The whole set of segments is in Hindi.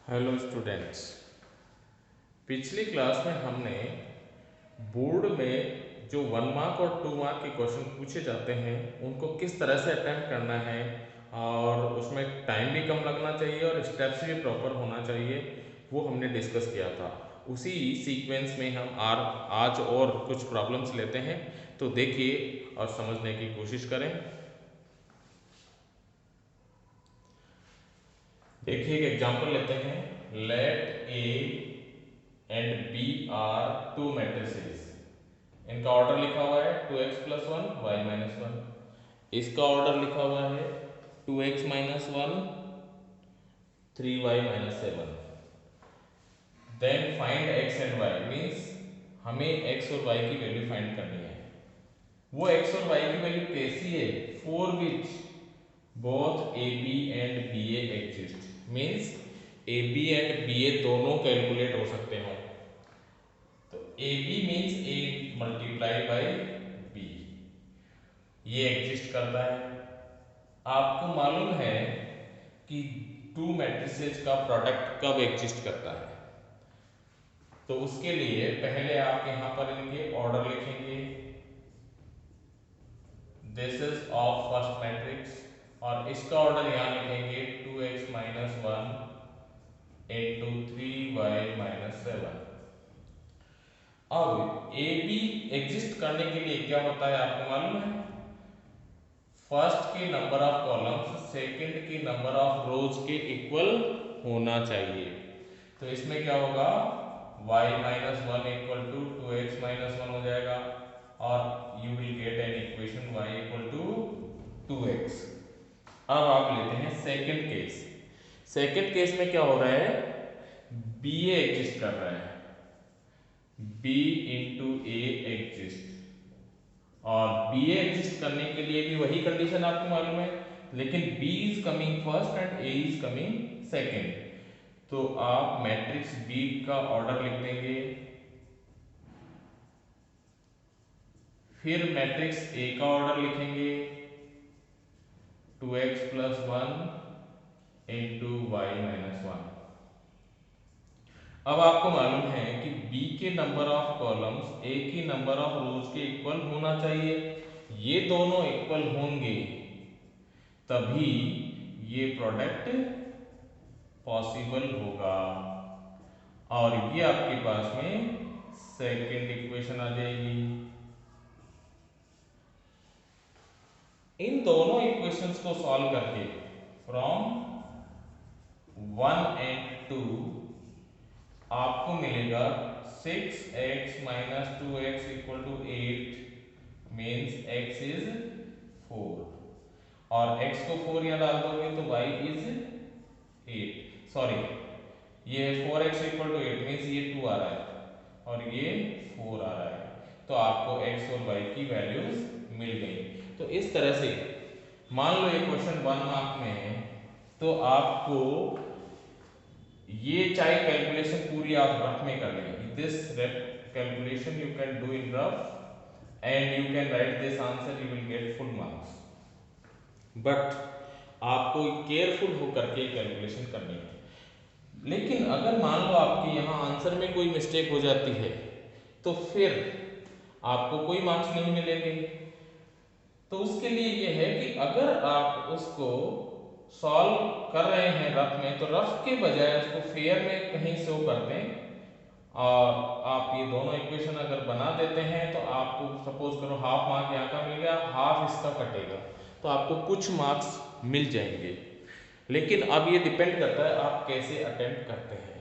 Hello students. पिछली क्लास में हमने बोर्ड में जो 1 मार्क और 2 मार्क के क्वेश्चन पूछे जाते हैं उनको किस तरह से अटेम्प्ट करना है और उसमें टाइम भी कम लगना चाहिए और स्टेप्स भी प्रॉपर होना चाहिए, वो हमने डिस्कस किया था। उसी सीक्वेंस में हम आज और कुछ प्रॉब्लम्स लेते हैं, तो देखिए और समझने की कोशिश करें। देखिए एक एग्जांपल लेते हैं। Let A and B are two matrices. इनका ऑर्डर लिखा हुआ है 2x + 1 y - 1। इसका ऑर्डर लिखा हुआ है 2x - 1 3y - 7। Then find x and y, means हमें x और y की वैल्यू फाइंड करनी है। वो x और y की वैल्यू कैसी है? For which both A B and B A exist, means A B and B A दोनों कैलकुलेट हो सकते हैं। तो A B means A multiply by B, ये एग्जिस्ट करता है। आपको मालूम है कि टू मैट्रिसेस का प्रोडक्ट कब एग्जिस्ट करता है, तो उसके लिए पहले आप यहां पर इनके ऑर्डर लिखेंगे। This is of first matrix और इसका ऑर्डर यहां लिखेंगे 2x - 1 into 3y - 7। अब ए बी एग्जिस्ट करने के लिए क्या होता है आपको मालूम है? फर्स्ट के नंबर ऑफ कॉलम्स सेकंड के नंबर ऑफ रोज के इक्वल होना चाहिए। तो इसमें क्या होगा, y - 1 = 2x - 1 हो जाएगा और you will get an equation y = 2x। अब आप लेते हैं सेकंड केस। सेकंड केस में क्या हो रहा है, बी ए एग्जिस्ट कर रहा है, b इंटू ए एग्जिस्ट, और बी ए एग्जिस्ट करने के लिए भी वही कंडीशन आपको मालूम है, लेकिन b is coming first and a is coming second. तो आप मैट्रिक्स B का ऑर्डर लिख देंगे, फिर मैट्रिक्स A का ऑर्डर लिखेंगे 2x + 1 into y - 1। अब आपको मालूम है कि B के नंबर ऑफ कॉलम्स A की नंबर ऑफ रोज के इक्वल होना चाहिए। ये दोनों इक्वल होंगे तभी ये प्रोडक्ट पॉसिबल होगा, और ये आपके पास में सेकेंड इक्वेशन आ जाएगी। इन दोनों इक्वेशंस को सॉल्व करके फ्रॉम 1 and 2 आपको मिलेगा 6x - 2x = 8, means x is 4, और x को 4 यहाँ डाल दोगे तो y इज 8, सॉरी ये 4x = 8 मीन्स ये 2 आ रहा है और ये 4 आ रहा है, तो आपको x और y की वैल्यूज मिल गई। तो इस तरह से मान लो ये क्वेश्चन 1 मार्क में है, तो आपको ये चाहे कैलकुलेशन पूरी आप रफ में कर लेंगे, this calculation you can do in rough and you can write this answer, you will get full marks, but आपको केयरफुल होकर के कैलकुलेशन करनी है। लेकिन अगर मान लो आपके यहाँ आंसर में कोई मिस्टेक हो जाती है तो फिर आपको कोई मार्क्स नहीं मिलेंगे। तो उसके लिए ये है कि अगर आप उसको सॉल्व कर रहे हैं रफ में, तो रफ के बजाय उसको फेयर में कहीं शो कर दें, और आप ये दोनों इक्वेशन अगर बना देते हैं तो आपको सपोज करो हाफ मार्क यहाँ का मिल गया, हाफ इसका कटेगा, तो आपको कुछ मार्क्स मिल जाएंगे। लेकिन अब ये डिपेंड करता है आप कैसे अटेम्प्ट करते हैं।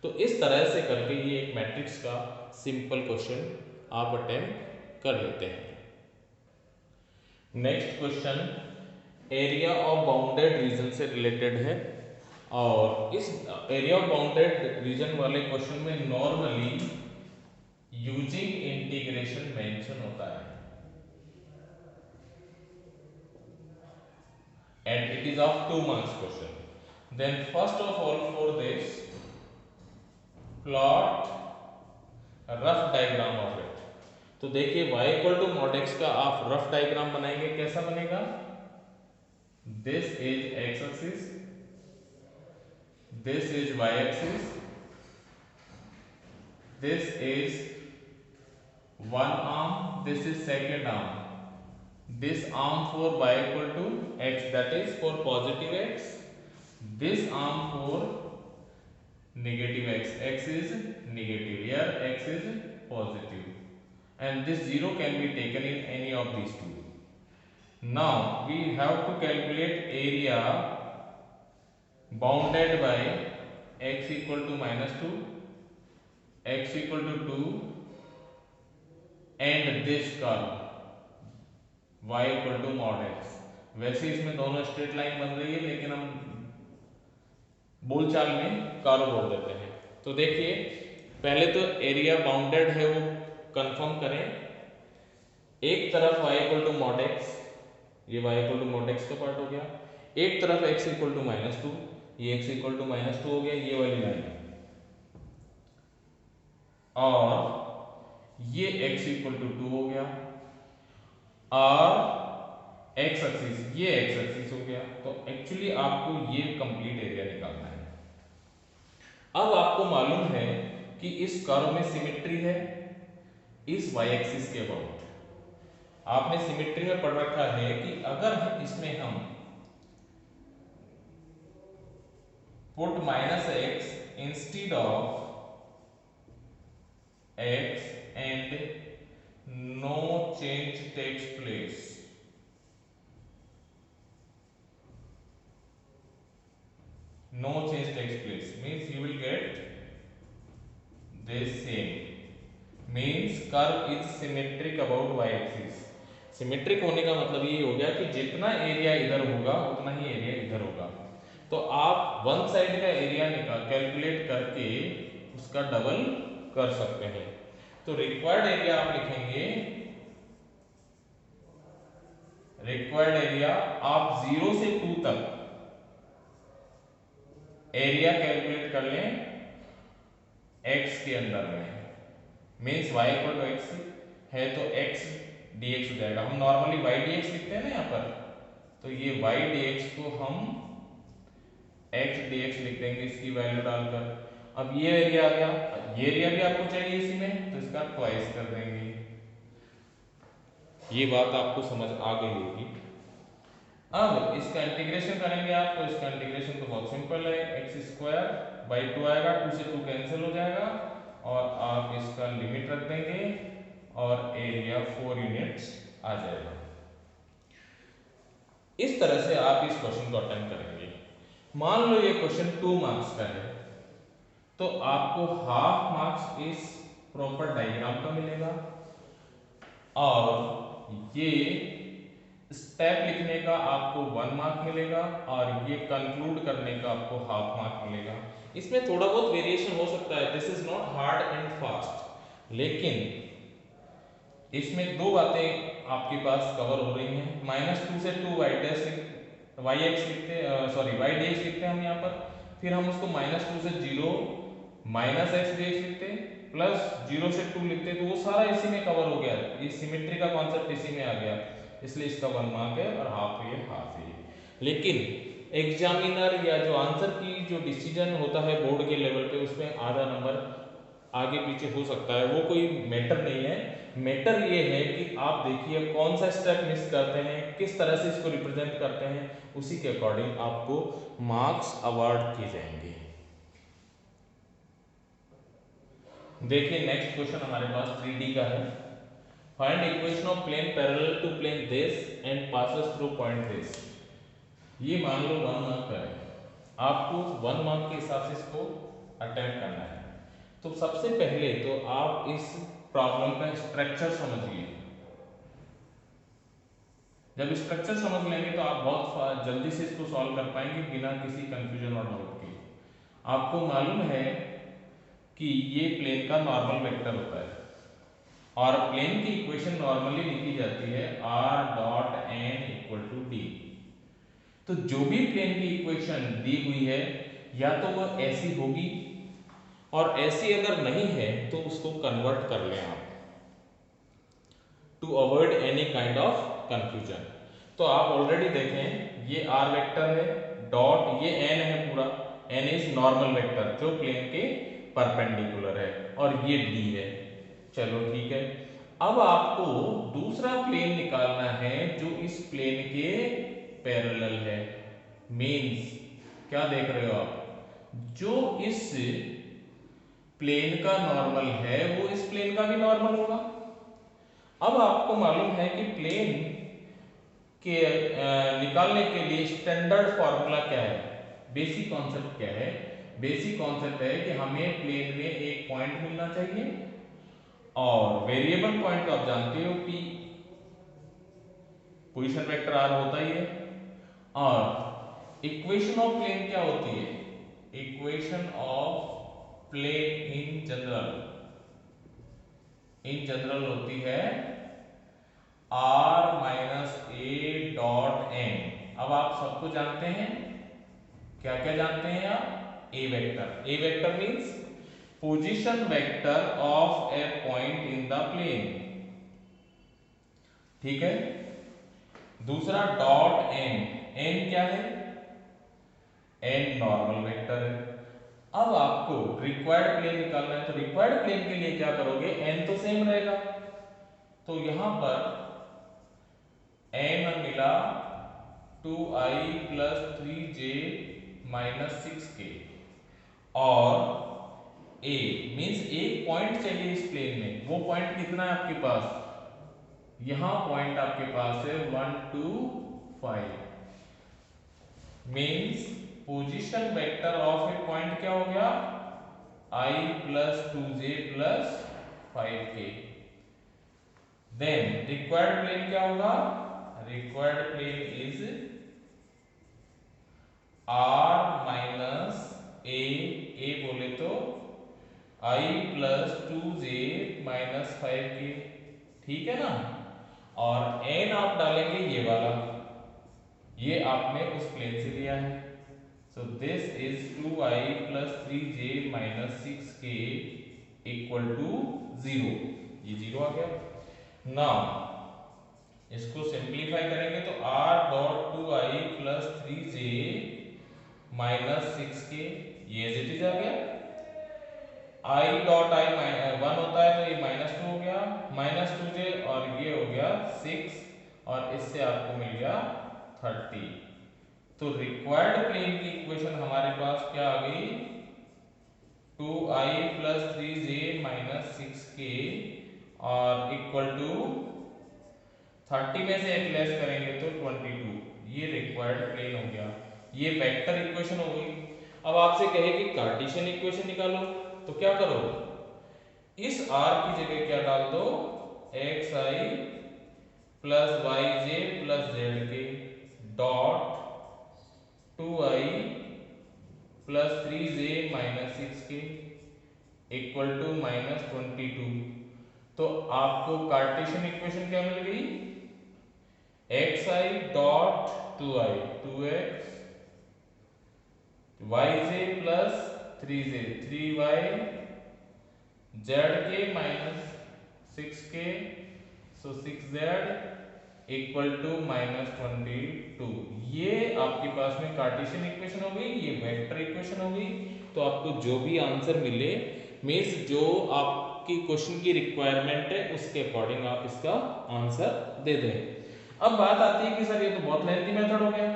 तो इस तरह से करके ये एक मैट्रिक्स का सिंपल क्वेश्चन आप अटेम्प्ट कर लेते हैं। Next question area of bounded reason से रिलेटेड है, और इस एरिया ऑफ बाउंडेड रीजन वाले क्वेश्चन में नॉर्मली यूजिंग इंटीग्रेशन मेंशन होता है, and it is of 2 marks question. Then first of all, for this plot a rough diagram of it. तो देखिए y = mod x का आप रफ डायग्राम बनाएंगे, कैसा बनेगा? This is x axis, this is y-axis, this is one arm, this is second arm. This arm for y equal to x, that is for positive x, this arm for negative x, x is negative, here x is positive, and this 0 can be taken in any of these two. Now we have to calculate area bounded by x equal to -2, x equal to 2 and this curve y equal to mod x। वैसे इसमें दोनों स्ट्रेट लाइन बन रही है, लेकिन हम बोलचाल में कर्व बोल देते हैं। तो देखिए पहले तो एरिया बाउंडेड है वो कंफर्म करें। एक तरफ y equal to mod x, ये y equal to mod x का पार्ट हो गया, एक तरफ x इक्वल टू -2, ये x इक्वल टू -2 हो गया, ये वाली लाइन, और ये x इक्वल टू 2 हो गया, और एक्स एक्सिस, ये एक्स एक्सिस हो गया। तो एक्चुअली आपको ये कंप्लीट एरिया निकालना है। अब आपको मालूम है कि इस कर्व में सिमेट्री है इस वाई एक्सिस के अबाउट। आपने सिमेट्री में पढ़ रखा है कि अगर इसमें हम put -x instead of x and no change takes place, no change takes place means you will get this same, means curve is symmetric about y axis। Symmetric होने का मतलब ये हो गया कि जितना एरिया इधर होगा उतना ही एरिया इधर होगा। तो आप वन साइड का एरिया निकाल कैलकुलेट करके उसका डबल कर सकते हैं। तो रिक्वायर्ड एरिया आप लिखेंगे, रिक्वायर्ड एरिया आप 0 से 2 तक एरिया कैलकुलेट कर लें x के अंदर में, means y equal to x है तो x dx हो जाएगा। हम नॉर्मली y dx लिखते हैं ना यहाँ पर, तो ये y dx को हम x dx लिख देंगे इसकी वैल्यू डालकर। अब ये एरिया आ गया, ये एरिया भी आपको चाहिए इसी में, तो इसका ट्वाइस कर देंगे। ये बात आपको समझ आ गई होगी। अब इसका इंटीग्रेशन करेंगे आप, तो इसका इंटीग्रेशन तो बहुत सिंपल है, x² 2 आएगा, 2 से 2 कैंसिल हो जाएगा, और आप इसका लिमिट रख देंगे और एरिया 4 यूनिट्स आ जाएगा। इस तरह से आप इस क्वेश्चन को अटेम्प्ट करेंगे। मान लो ये क्वेश्चन 2 मार्क्स का है, तो आपको हाफ मार्क्स इस प्रॉपर डायग्राम का मिलेगा, और ये स्टेप लिखने का आपको 1 मार्क मिलेगा, और ये कंक्लूड करने का आपको हाफ मार्क मिलेगा। इसमें थोड़ा बहुत वेरिएशन हो सकता है, this is not hard and fast, लेकिन इसमें दो बातें आपके पास कवर हो रही हैं। -2 से 2 y x लिखते सॉरी y dx लिखते हैं हम यहाँ पर, फिर हम उसको -2 से 0 -x dx लिखते हैं, प्लस 0 से 2 लिखते हैं, तो वो सारा इसी में कवर हो गया। ये सिमेट्री का कॉन्सेप्ट इसी में आ गया, इसलिए इसका 1 मार्क है और हाफ ये हाफ है। लेकिन एग्जामिनर या जो आंसर की जो डिसीजन होता है बोर्ड के लेवल पे, उसमें आधा नंबर आगे पीछे हो सकता है, वो कोई मैटर नहीं है। मैटर ये है कि आप देखिए कौन सा स्टेप मिस करते हैं, किस तरह से इसको रिप्रेजेंट करते हैं, उसी के अकॉर्डिंग आपको मार्क्स अवार्ड किए जाएंगे। देखिए नेक्स्ट क्वेश्चन हमारे पास 3D का है। Find equation of plane parallel to plane this and passes through point this. ये मान लो 1 मार्क का है, आपको 1 मार्क के हिसाब से इसको अटेम्प्ट करना है। तो सबसे पहले तो आप इस प्रॉब्लम का स्ट्रक्चर समझिए। जब स्ट्रक्चर समझ लेंगे तो आप बहुत जल्दी से इसको सॉल्व कर पाएंगे बिना किसी कंफ्यूजन और डाउट के। आपको मालूम है कि ये प्लेन का नॉर्मल वेक्टर होता है, और प्लेन की इक्वेशन नॉर्मली लिखी जाती है r.n = d। तो जो भी प्लेन की इक्वेशन दी हुई है या तो वह ऐसी होगी, और ऐसी अगर नहीं है तो उसको कन्वर्ट कर लें आप, to avoid any kind of confusion. तो आप ऑलरेडी देखें ये r वेक्टर है, डॉट ये n है पूरा, n इज नॉर्मल वेक्टर जो प्लेन के परपेंडिकुलर है और ये d है। चलो ठीक है, अब आपको दूसरा प्लेन निकालना है जो इस प्लेन के पैरेलल है। मीन्स क्या देख रहे हो आप, जो इस प्लेन का नॉर्मल है वो इस प्लेन का भी नॉर्मल होगा। अब आपको मालूम है कि प्लेन के निकालने के लिए स्टैंडर्ड फॉर्मूला क्या है, बेसिक कॉन्सेप्ट क्या है। बेसिक कॉन्सेप्ट है कि हमें प्लेन में एक पॉइंट मिलना चाहिए और वेरिएबल पॉइंट तो आप जानते हो p, पोजीशन वेक्टर r होता ही है। और इक्वेशन ऑफ प्लेन क्या होती है, equation of plane in general होती है r minus a dot n। अब आप सबको जानते हैं, क्या क्या जानते हैं आप, a vector means position vector of a point in the plane, ठीक है। दूसरा डॉट n क्या है, n नॉर्मल वेक्टर है। अब आपको रिक्वायर्ड प्लेन निकालना है, तो रिक्वायर्ड प्लेन के लिए क्या करोगे, n तो सेम रहेगा, तो यहां पर n मिला 2i plus 3j minus 6k और a मीन्स एक पॉइंट चाहिए इस प्लेन में। वो पॉइंट कितना है आपके पास, यहां पॉइंट आपके पास है 1 2 5। Means position vector of a point क्या हो गया, i plus 2j plus 5k। Then required plane क्या होगा, required plane is r minus a बोले तो i plus 2j minus 5k, ठीक है ना। और n आप डालेंगे ये वाला, ये आपने उस प्लेन से लिया है। So this is 2i plus 3j minus 6k equal to 0, ये 0 आ गया। नाउ इसको सिंप्लीफाई करेंगे तो r dot 2i plus 3j minus 6k, ये एज इट इज आ गया। i डॉट i 1 होता है तो ये माइनस 2 हो गया, माइनस 2j और ये हो गया 6 और इससे आपको मिल गया 30। तो रिक्वायर्ड प्लेन की इक्वेशन हमारे पास क्या आ गई, 2i plus 3j minus 6k और इक्वल टू 30 में से एक लेस करेंगे तो 22, ये रिक्वायर्ड प्लेन हो गया। ये वेक्टर इक्वेशन हो गई। अब आपसे कहे कि कार्टेशियन इक्वेशन निकालो, तो क्या करो, इस r की जगह क्या डाल दो, xi plus yj plus zk dot 2i plus 3j minus 6k equal to minus 22। तो आपको कार्टेशियन इक्वेशन क्या मिल गई, xi dot 2i 2x yj plus 3j 3y zk minus 6k, so 6z equal to minus 22। ये आपके पास में कार्टेशियन इक्वेशन हो गई, ये वेक्टर इक्वेशन हो गई। तो आपको जो भी आंसर मिले, मीन्स जो आपकी क्वेश्चन की रिक्वायरमेंट है उसके अकॉर्डिंग आप इसका आंसर दे दें। अब बात आती है कि सर ये तो बहुत लेंथी मेथड हो गया।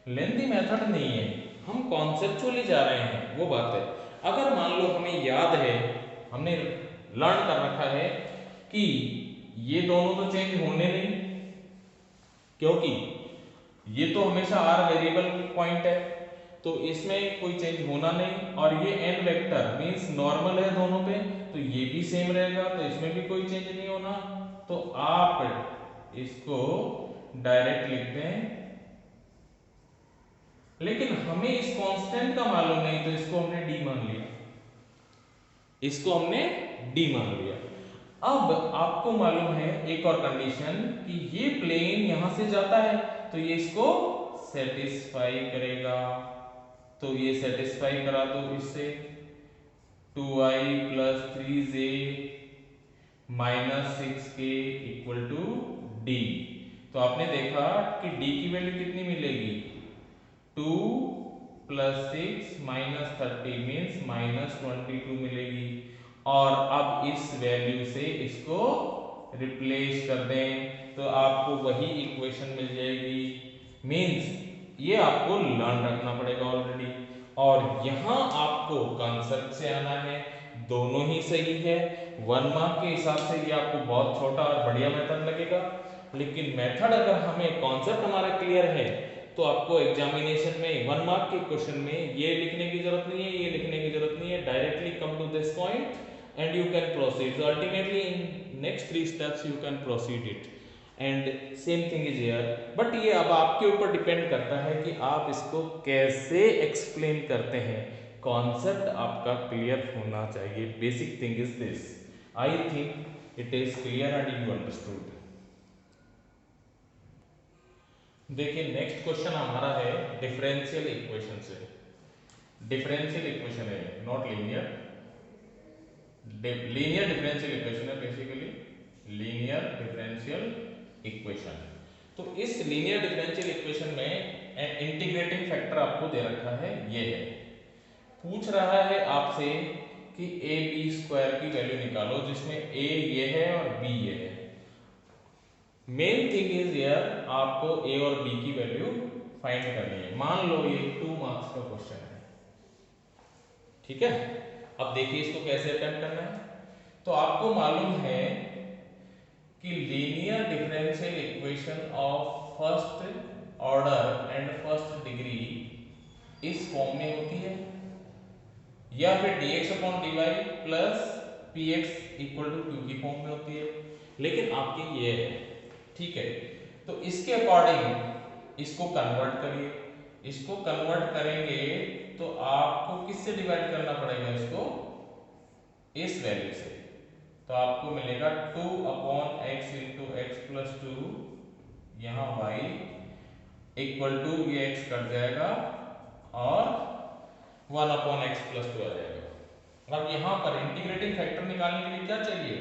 लेंथी मेथड नहीं है, हम कॉन्सेप्चुअली जा रहे हैं, वो बात है। अगर मान लो हमें याद है, हमने लर्न कर रखा है कि ये दोनों तो चेंज होने नहीं, क्योंकि ये तो हमेशा r वेरिएबल पॉइंट है तो इसमें कोई चेंज होना नहीं, और ये n वेक्टर मींस नॉर्मल है दोनों पे तो ये भी सेम रहेगा, तो इसमें भी कोई चेंज नहीं होना। तो आप इसको डायरेक्ट लिख दें, लेकिन हमें इस कांस्टेंट का मालूम नहीं तो इसको हमने d मान लिया, इसको हमने d मान लिया। अब आपको मालूम है एक और कंडीशन कि ये प्लेन यहां से जाता है तो ये इसको सेटिस्फाई करेगा, तो ये सेटिस्फाई करा दो इससे 2i plus 3j minus 6k equal to d। तो आपने देखा कि d की वैल्यू कितनी मिलेगी, 2 +6 -30 मीन्स -22 मिलेगी। और अब इस वैल्यू से इसको रिप्लेस कर दें तो आपको वही इक्वेशन मिल जाएगी। मीन्स ये आपको लर्न रखना पड़ेगा ऑलरेडी। और यहाँ आपको कॉन्सेप्ट से आना है, दोनों ही सही है। 1 मार्क के हिसाब से ये आपको बहुत छोटा और बढ़िया मेथड लगेगा, लेकिन मेथड अगर हमें कॉन्सेप्ट हमारा क्लियर है तो आपको एग्जामिनेशन में 1 मार्क के क्वेश्चन में ये लिखने की जरूरत नहीं है, ये लिखने की जरूरत नहीं है, directly come to this point and you can proceed. So ultimately in next 3 steps you can proceed it and same thing is here, but ये अब आपके ऊपर डिपेंड करता है कि आप इसको कैसे एक्सप्लेन करते हैं। कॉन्सेप्ट आपका क्लियर होना चाहिए। Basic thing is this, I think it is clear and you understood. देखिए नेक्स्ट क्वेश्चन हमारा है डिफरेंशियल इक्वेशन से। डिफरेंशियल इक्वेशन है, not linear, linear differential equation है बेसिकली, लीनियर डिफरेंशियल इक्वेशन। तो इस लीनियर डिफरेंशियल इक्वेशन में इंटीग्रेटिंग फैक्टर आपको दे रखा है, ये है। पूछ रहा है आपसे कि ए बी स्क्वायर की वैल्यू निकालो, जिसमें ए ये है और बी ये है। मेन थिंग इज हियर आपको ए और बी की वैल्यू फाइंड करनी है। मान लो ये 2 मार्क्स का क्वेश्चन है, ठीक है। अब देखिए इसको कैसे अटेम्प्ट करना है। तो आपको मालूम है कि linear differential equation of first order and first degree इस फॉर्म में होती है, या फिर dx/dy plus px equal to q की फॉर्म में होती है। लेकिन आपकी ये है, ठीक है। तो इसके अकॉर्डिंग इसको कन्वर्ट करिए। इसको कन्वर्ट करेंगे तो आपको किससे डिवाइड करना पड़ेगा, इसको इस वैल्यू से। तो आपको मिलेगा 2/x इंटू x प्लस 2, यहाँ y इक्वल टू ये x कट जाएगा और 1/x प्लस 2 आ जाएगा। अब यहाँ पर इंटीग्रेटिंग फैक्टर निकालने के लिए क्या चाहिए,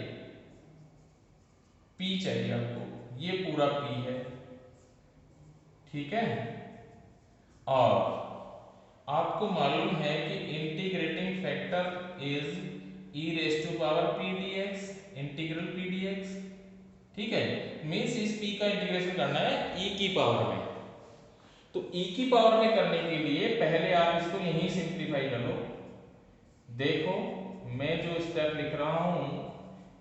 p चाहिए आपको। ये पूरा p है, ठीक है। और आपको मालूम है कि integrating factor is e⁻p dx, integral p dx, ठीक है। मींस इस p का इंटीग्रेशन करना है e की पावर में। तो e की पावर में करने के लिए पहले आप इसको यहीं सिंप्लीफाई कर लो। देखो मैं जो स्टेप लिख रहा हूं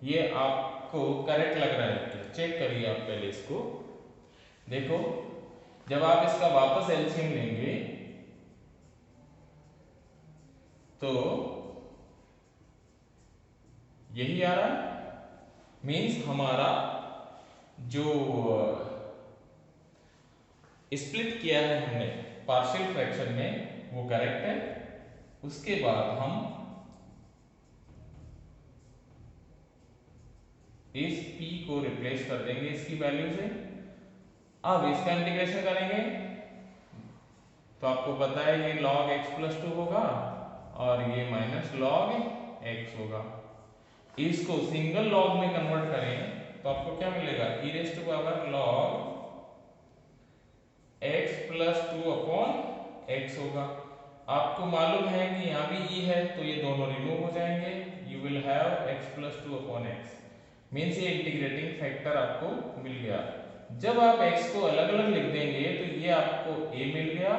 ये आपको करेक्ट लग रहा है, चेक करिए आप पहले इसको। देखो जब आप इसका वापस एलसीएम लेंगे तो यही आ रहा है। मींस हमारा जो स्प्लिट किया है हमने पार्शियल फ्रैक्शन में वो करेक्ट है। उसके बाद हम इस p को रिप्लेस कर देंगे इसकी वैल्यू से। अब इसका इंटीग्रेशन करेंगे तो आपको पता है ये log x प्लस 2 होगा और ये माइनस log x होगा। इसको सिंगल लॉग में कन्वर्ट करें तो आपको क्या मिलेगा, e⁻log x प्लस 2/x होगा। आपको मालूम है कि यहाँ भी e है तो ये दोनों रिमूव हो जाएंगे, you will have x plus 2/x। Means ये इंटीग्रेटिंग फैक्टर आपको मिल गया। जब आप x को अलग अलग लिख देंगे तो ये आपको a मिल गया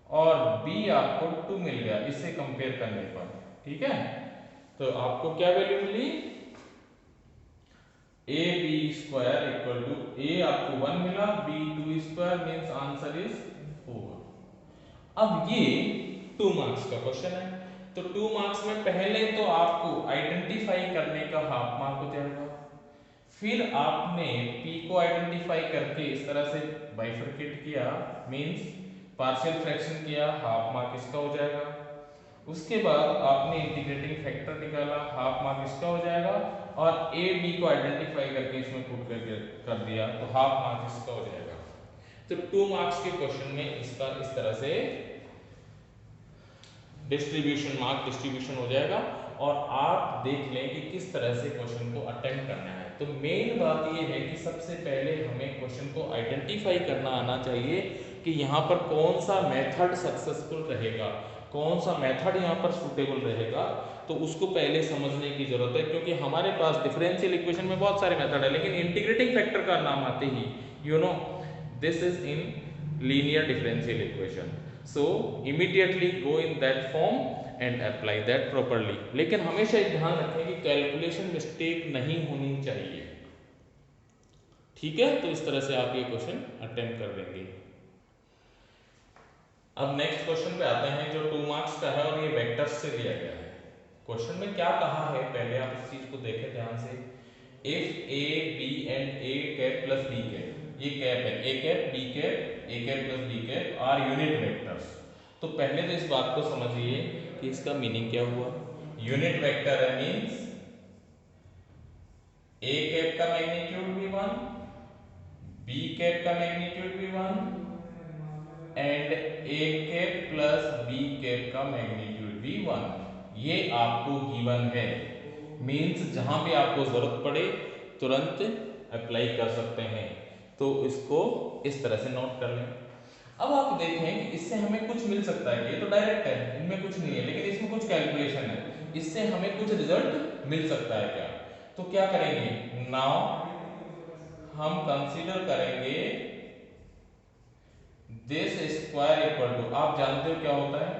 और b आपको 2 मिल गया इससे कंपेयर करने पर, ठीक है। तो आपको क्या वैल्यू मिली, A B square equal to A आपको 1 मिला, b 2 square, means answer is 4। अब ये 2 मार्क्स का क्वेश्चन है। तो 2 मार्क्स में पहले तो आपको आइडेंटिफाई करने का हाफ मार्क हो जाएगा। फिर आपने p को आइडेंटिफाई करके इस तरह से बाइफरकेट किया, मींस पार्शियल फ्रैक्शन किया, हाफ मार्क इसका हो जाएगा। उसके बाद आपने इंटीग्रेटिंग फैक्टर निकाला, हाफ मार्क इसका हो जाएगा। और ए बी को आइडेंटिफाई करके इसमें पुट करके कर दिया तो हाफ मार्क इसका हो जाएगा। तो 2 मार्क्स के क्वेश्चन में इसका इस तरह से डिस्ट्रीब्यूशन मार्क डिस्ट्रीब्यूशन हो जाएगा। और आप देख लें कि किस तरह से क्वेश्चन को अटेम्प्ट करना है। तो मेन बात ये है कि सबसे पहले हमें क्वेश्चन को आइडेंटिफाई करना आना चाहिए, कि यहाँ पर कौन सा मेथड सक्सेसफुल रहेगा, कौन सा मेथड यहाँ पर सूटेबल रहेगा, तो उसको पहले समझने की जरूरत है, क्योंकि हमारे पास डिफरेंशियल इक्वेशन में बहुत सारे मेथड है, लेकिन इंटीग्रेटिंग फैक्टर का नाम आते ही you know this is in linear differential equation, so immediately go in that form and apply that properly. लेकिन हमेशा ध्यान रखें कि कैलकुलेशन मिस्टेक नहीं होनी चाहिए, ठीक है। तो इस तरह से आप ये क्वेश्चन अटेम्प्ट कर लेंगे। अब नेक्स्ट क्वेश्चन पे आते हैं जो 2 मार्क्स का है और ये वेक्टर्स से दिया गया है। क्वेश्चन में क्या कहा है, पहले आप इस चीज को देखें ध्यान से। If A B and A cap plus B cap, ये कैप है, A cap B cap, A cap plus B cap are unit vectors. तो पहले तो इस बात को समझिए कि इसका मीनिंग क्या हुआ। यूनिट वेक्टर है मींस ए कैप का मैग्नीट्यूड भी 1, बी कैप का मैग्नीट्यूड भी 1 and A cap plus B cap का मैग्नीट्यूड भी 1। ये आपको गिवन है, मींस जहां भी आपको जरूरत पड़े तुरंत अप्लाई कर सकते हैं। तो इसको इस तरह से नोट कर लें। अब आप देखें कि इससे हमें कुछ मिल सकता है, ये तो डायरेक्ट है, इनमें कुछ नहीं है, लेकिन इसमें कुछ कैलकुलेशन है, इससे हमें कुछ रिजल्ट मिल सकता है क्या। तो क्या करेंगे, नाउ हम कंसीडर करेंगे दिस स्क्वायर इक्वल टू, आप जानते हो क्या होता है,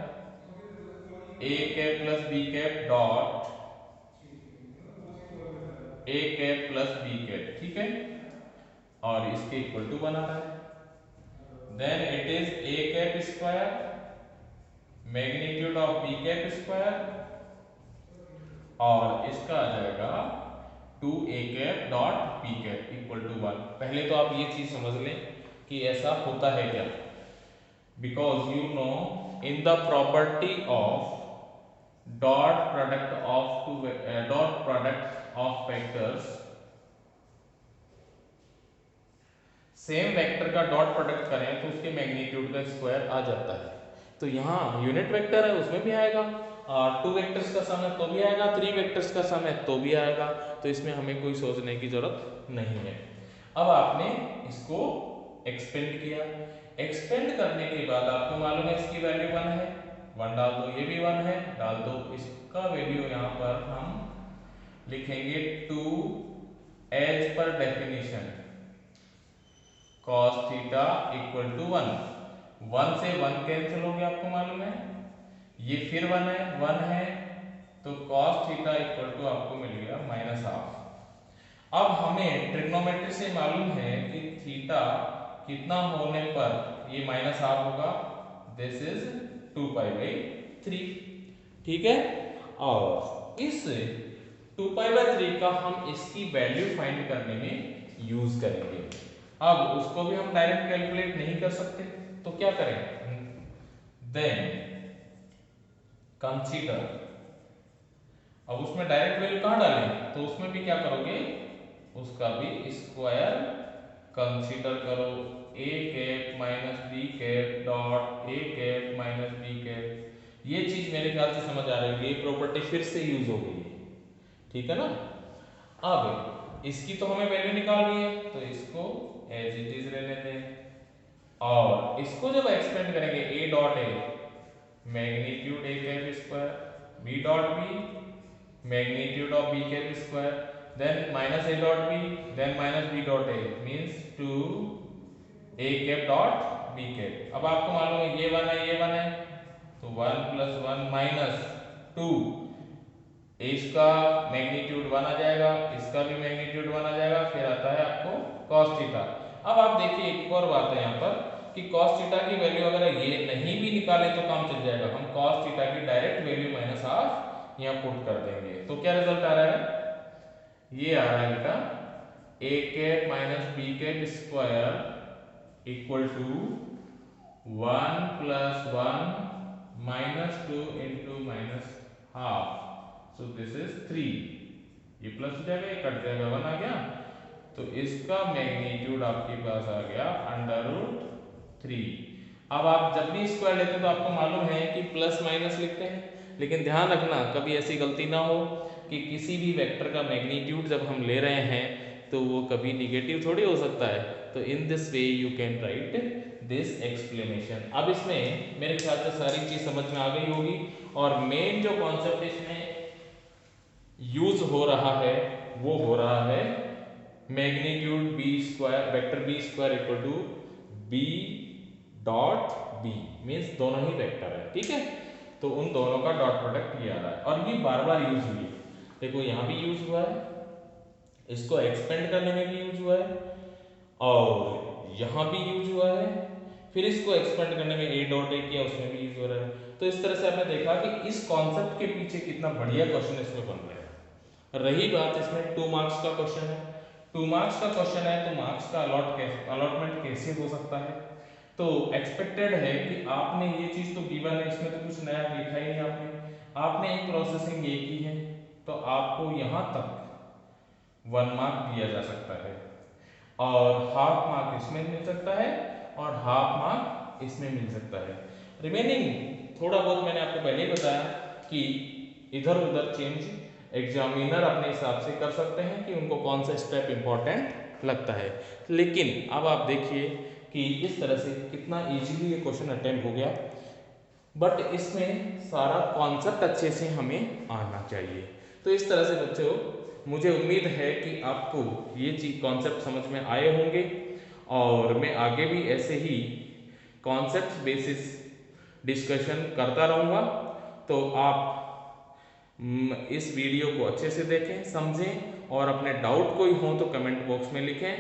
A cap plus B cap dot A cap plus B cap, ठीक है, और इसके इक्वल टू बना रहा है। Then it is A cap square magnitude of B cap square और इसका आ जाएगा 2 A cap dot B cap equal to 1। पहले तो आप ये चीज समझ लें कि ऐसा होता है क्या, because you know in the property of dot product of vectors, same vector का डॉट प्रोडक्ट करें तो उसके मैग्नीट्यूड का स्क्वायर आ जाता है। तो यहाँ यूनिट वेक्टर है उसमें भी आएगा, और 2 वेक्टर्स का सम है तो भी आएगा, 3 वेक्टर्स का सम है तो भी आएगा। तो इसमें हमें कोई सोचने की जरूरत नहीं है। अब आपने इसको एक्सपेंड किया, एक्सपेंड करने के बाद आपको मालूम है इसकी वैल्यू 1 है, 1 डाल दो, ये भी 1 है, डाल दो, इसका वैल्यू यहाँ पर हम लिखेंगे 2 as per definition cos theta equal to 1। 1 से 1 कैंसिल हो गया, आपको मालूम है, ये फिर 1 है, तो cos थीटा इक्वल टू आपको मिल गया -12। अब हमें ट्रिग्नोमेट्री से मालूम है कि थीटा कितना होने पर ये -12 होगा, दिस इज 2π/3, ठीक है। और इस 2π/3 का हम इसकी वैल्यू फाइंड करने में यूज करेंगे। अब उसको भी हम डायरेक्ट कैलकुलेट नहीं कर सकते, तो क्या करें, देन कंसीडर, अब उसमें डायरेक्ट वैल्यू कहां डालें, तो उसमें भी क्या करोगे, उसका भी स्क्वायर कंसीडर करो, A cap minus B cap dot A cap minus B cap. ये चीज मेरे ख्याल से समझ आ रही है, ये प्रॉपर्टी फिर से यूज हो गई है, ठीक है ना। अब इसकी तो हमें वैल्यू निकालनी है, तो इसको एज इट इज रहने दें, और इसको जब एक्सपेंड करेंगे A dot A magnitude A cap square, B dot B magnitude of B cap square, then minus A dot B, then minus B dot A means 2 A cap dot B cap. अब आपको मालूम है ये 1 है, ये 1 है, तो 1 + 1 - 2, इसका मैग्नीट्यूड 1 आ जाएगा, इसका भी मैग्नीट्यूड 1 आ जाएगा, फिर आता है आपको cos थीटा। अब आप देखिए एक और बात है यहाँ पर कि cos थीटा की वैल्यू अगर ये नहीं भी निकाले तो काम चल जाएगा, हम cos थीटा की डायरेक्ट वैल्यू -12 यहाँ पुट कर देंगे। तो क्या रिजल्ट आ रहा है, ये आ रहा है बेटा a cap minus b cap square equal to 1 + 1 - 2 × -12, so this is 3, ये प्लस हो जाएगा, ये कट जाएगा, 1 आ गया, तो इसका मैग्नीट्यूड आपके पास आ गया √3। अब आप जब भी स्क्वायर लेते हैं तो आपको मालूम है कि प्लस माइनस लिखते हैं, लेकिन ध्यान रखना कभी ऐसी गलती ना हो कि किसी भी वेक्टर का मैग्नीट्यूड जब हम ले रहे हैं तो वो कभी निगेटिव थोड़ी हो सकता है। तो in this way you can write this explanation. अब इसमें मेरे ख्याल से सारी चीज समझ में आ गई होगी, और मेन जो कॉन्सेप्ट इसमें यूज हो रहा है वो हो रहा है magnitude B square, vector B square equal to B dot B, means दोनों ही वेक्टर है, ठीक है। तो उन दोनों का डॉट प्रोडक्ट ये आ रहा है, और ये बार बार यूज हुई है। देखो यहाँ भी यूज हुआ है, इसको एक्सपेंड करने में भी यूज हुआ है, और यहाँ भी यूज हुआ है, फिर इसको एक्सपेंड करने में ए डॉट ए किया, उसमें भी यूज हो रहा है। तो इस तरह से आपने देखा कि इस कॉन्सेप्ट के पीछे कितना बढ़िया क्वेश्चन इसमें बन रहा है। रही बात इसमें 2 मार्क्स का क्वेश्चन है, 2 मार्क्स का क्वेश्चन है, तो मार्क्स का अलॉटमेंट कैसे हो सकता है। तो एक्सपेक्टेड है कि आपने ये चीज तो गिवन है, इसमें तो कुछ नया लिखा ही नहीं आपने एक प्रोसेसिंग ये की है, तो आपको यहाँ तक 1 मार्क दिया जा सकता है, और हाफ मार्क इसमें मिल सकता है, और हाफ मार्क इसमें मिल सकता है। रिमेनिंग थोड़ा बहुत मैंने आपको पहले ही बताया कि इधर उधर चेंज एग्जामिनर अपने हिसाब से कर सकते हैं कि उनको कौन सा स्टेप इंपॉर्टेंट लगता है। लेकिन अब आप देखिए कि इस तरह से कितना इजीली ये क्वेश्चन अटेम्प्ट हो गया, बट इसमें सारा कॉन्सेप्ट अच्छे से हमें आना चाहिए। तो इस तरह से बच्चों मुझे उम्मीद है कि आपको ये चीज कॉन्सेप्ट समझ में आए होंगे, और मैं आगे भी ऐसे ही कॉन्सेप्ट बेसिस डिस्कशन करता रहूँगा। तो आप इस वीडियो को अच्छे से देखें, समझें, और अपने डाउट कोई हो तो कमेंट बॉक्स में लिखें,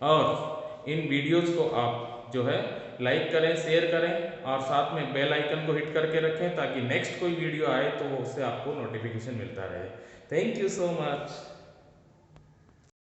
और इन वीडियोस को आप जो है लाइक करें, शेयर करें, और साथ में बेल आइकन को हिट करके रखें, ताकि नेक्स्ट कोई वीडियो आए तो उससे आपको नोटिफिकेशन मिलता रहे। Thank you so much.